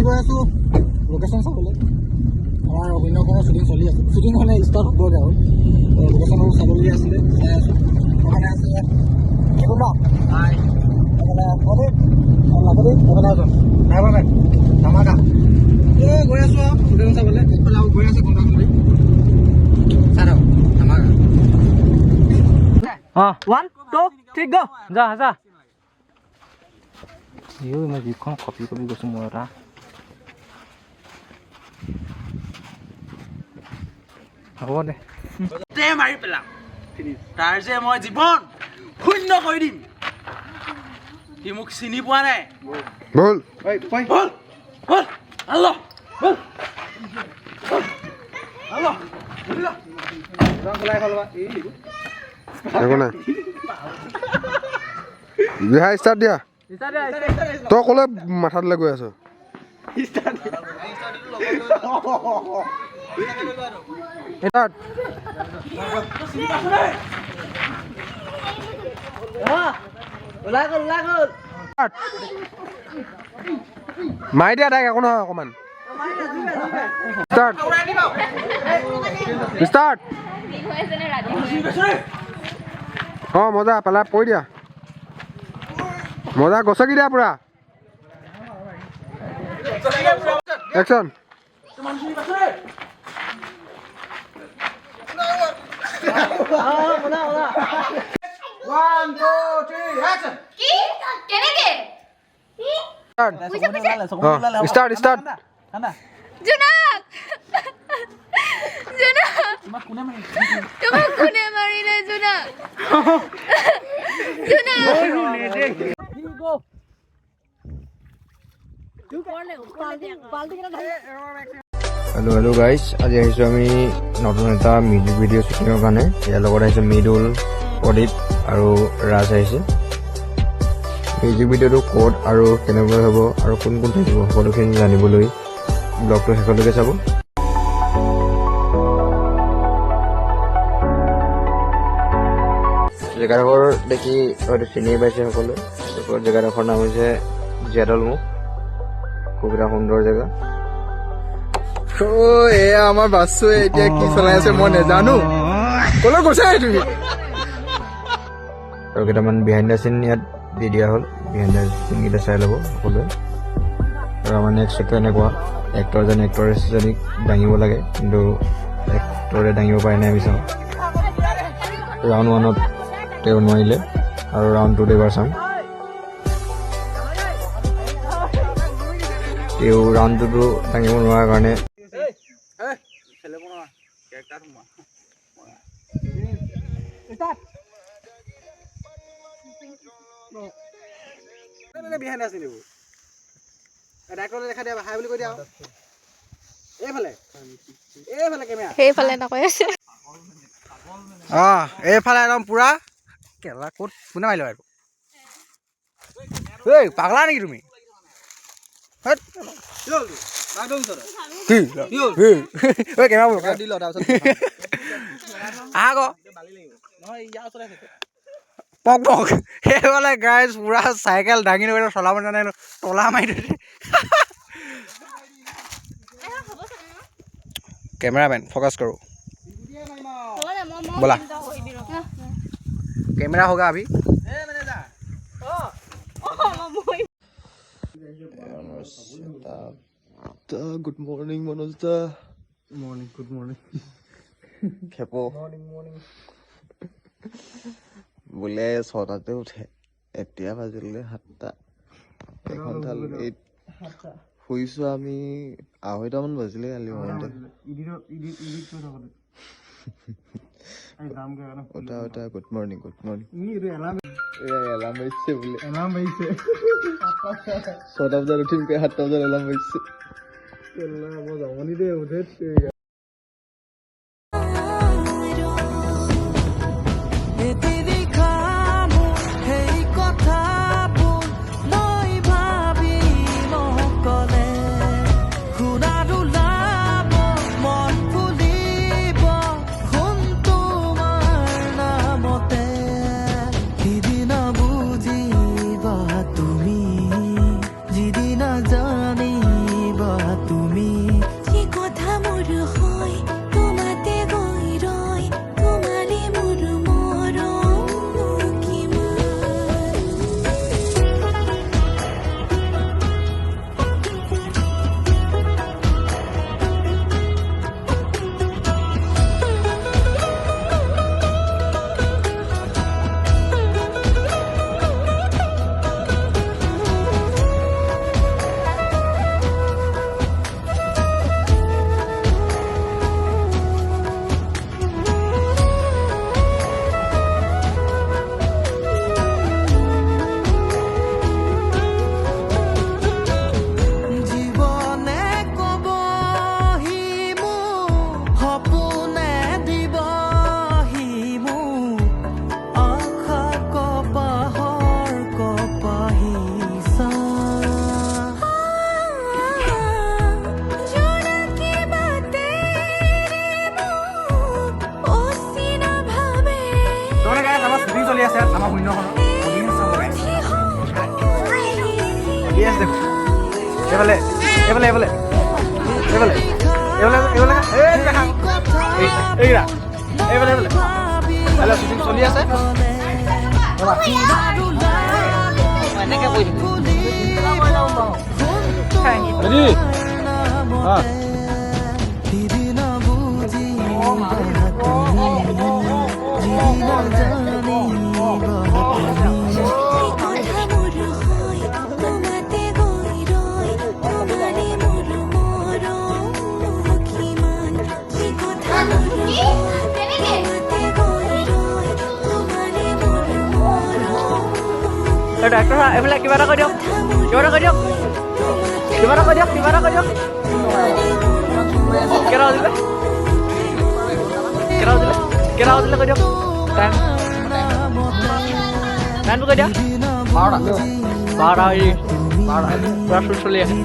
গৈ আছোঁ লোকেশ্যন চাবলৈ। আমাৰ অভিনয়খনৰ শ্বুটিং চলি আছে, শ্বুটিং মানে ষ্টাৰ্ট হ'বগৈ আৰু লোকেশ্যনবোৰ চাবলগীয়া আছিলে, চাই আছোঁ। মানে আছে এইবোৰ ন এইফালে প্ৰদীপ লাভদীপ এইফালে এজন ড্ৰাইভাৰ মেন ধামাকা। গৈ আছোঁ আৰু লোকেশ্যন চাবলৈ। এইফালে আৰু গৈ আছে কণ্টাকলি চাই থাকক ধামাকা। 1 2 3 গো যা যা। মই যিখন কপি গৈছোঁ মোৰ এটা হ'ব দে মাৰি পেলাম তাৰ যে মই জীৱন শূন্য কৰি দিম। সি মোক চিনি পোৱা নাই। বল বল বল আল্লাহ বল আল্লাহ একো নাই বিহা ষ্টাৰ্ট দিয়া। তই ক'লে মাথাটোলৈ গৈ আছ। মাৰি দিয়া তাইক একো নহয় অকণমান। ষ্টাৰ্ট অঁ মজা পেলাই পৰি দিয়া মজা গছকি দিয়া পুৰা একচন। ষ্টাৰ্ট ষ্টাৰ্ট জোনাক জোনাক তোমাক কোনে মাৰিলে জোনাক জোনাক হেল্ল' গাইজ, আজি আহিছোঁ আমি নতুন এটা মিউজিক ভিডিঅ' শ্বুটিঙৰ কাৰণে। ইয়াৰ লগত আহিছে মৃদুল, প্ৰদীপ আৰু ৰাজ আহিছে। মিউজিক ভিডিঅ'টো ক'ত আৰু কেনেকৈ হ'ব আৰু কোন কোন থাকিব সকলোখিনি জানিবলৈ ব্লগটো শেষলৈকে চাব। জেগাডোখৰ দেখি হয়তো চিনিয়ে পাইছে সকলোৱে। জেগাডোখৰ নাম হৈছে জীয়াদলমুখ। খুব এটা সুন্দৰ জেগা। এয়া আমাৰ বাছটোৱে এতিয়া কি চলাই আছে মই নাজানো। ক'লৈ গৈছা তুমি? আৰু কেইটামান বিহাইণ্ড দ্য চিন ইয়াত দি দিয়া হ'ল। বিহাইণ্ড দ্য চিনকেইটা চাই ল'ব সকলোৱে। আৰু আমাৰ নেক্সট শ্বটটো এনেকুৱা, এক্টৰজনে এক্টৰেছজনীক দাঙিব লাগে, কিন্তু এক্টৰে দাঙিব পাৰে নাই আমি চাওঁ। ৰাউণ্ড 1ত তেওঁ নোৱাৰিলে আৰু ৰাউণ্ড 2ত এবাৰ চাম। তেওঁ ৰাউণ্ড 2টো দাঙিব নোৱাৰাৰ কাৰণে সেইফালে নকৈ আছে এইফালে একদম পুৰা কেলা ক'ত কোনে মাৰিলে বাৰু? এই পাগলা নেকি তুমি? পক পক সেইফালে গাইজ পুৰা চাইকেল দাঙি নগৈ চলাব জানে তলা মাৰি থৈ কেমেৰামেন ফ'কাছ কৰোঁ बोला कैमरा होगा अभी। গুড মৰ্ণিং মনোজ দা। मॉर्निंग गुड मॉर्निंग খেপো বোলে 6টাতে উঠে, এতিয়া বাজিলে 7টা। এঘণ্টা লেট শুইছো আমি 2:30মান বাজিলে কালি মনতে। Good morning good morning. Alarm বাজিছে বোলে। 6টা বজাত উঠিম, 7টা বজাত এলাৰ্ম বাজিছে। জমনি দেই উঠে। যিদিনা জানিবা মোৰ হয় তোমাতে গৈ ৰয় তোমাৰে মোৰ মৰম কিমান জীৱনে কবহি মোক সপোনে দিবহি মোক আশা কপাহৰ কপাহিছা জোনাকী বাটেৰে মোক অচিনা ভাৱে তোমালোকে গাইছ আমাৰ শ্বুটিং চলি আছে আমাৰ শূন্যখনৰ য়েছ দেখো এইফালে এইফালে এইফালে এইফালে এইফালে এইফালে এই দেখা এইৰা এইফালে এইফালে হেল্ল' শ্বুটিং চলি আছে এনেকৈ কৈ দিম ৰেডি সিদিন বুজি যিদিন জানিব কথা মোৰ হয় তোমাতে গৈ ৰয় তোমাৰে মোৰ মৰম কিমান যি কথা মোৰ হয় তোমাতে গৈ ৰয় তোমাৰে মোৰ মৰম ডাক্তৰ এইফালে কিবা এটা কৈ দিয়ক কিবা এটা কৈ দিয়ক কিবা এটা কৈ দিয়ক কিবা এটা কৈ দিয়ক কেৰা দিলে কৈ দিয়ক টাইমটো কৈ দিয়ক 12টা পুৰা চলি আছে